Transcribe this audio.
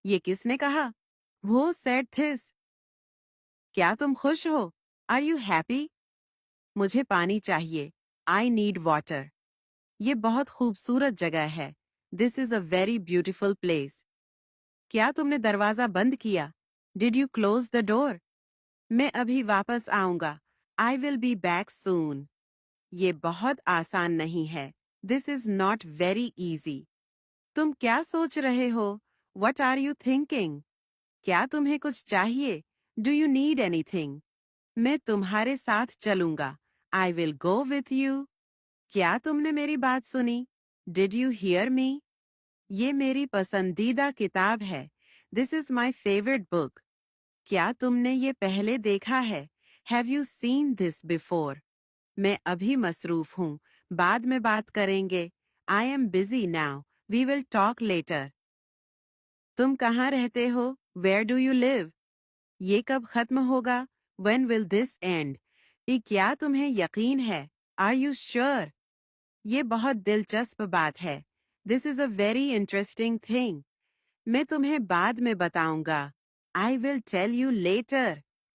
ये किसने कहा? Who said this? क्या तुम खुश हो? Are you happy? मुझे पानी चाहिए. I need water. ये बहुत खूबसूरत जगह है. This is a very beautiful place. क्या तुमने दरवाजा बंद किया? Did you close the door? मैं अभी वापस आऊंगा. I will be back soon. ये बहुत आसान नहीं है. This is not very easy. तुम क्या सोच रहे हो? What are you thinking? क्या तुम्हें कुछ चाहिए? Do you need anything? मैं तुम्हारे साथ चलूंगा. I will go with you. क्या तुमने मेरी बात सुनी? Did you hear me? ये मेरी पसंदीदा किताब है. This is my favorite book. क्या तुमने ये पहले देखा है? Have you seen this before? मैं अभी मसरूफ हूँ. बाद में बात करेंगे. I am busy now. We will talk later. तुम कहाँ रहते हो? Where do you live? ये कब खत्म होगा? When will this end? ये क्या तुम्हें यकीन है? Are you sure? ये बहुत दिलचस्प बात है. This is a very interesting thing. मैं तुम्हें बाद में बताऊंगा. I will tell you later.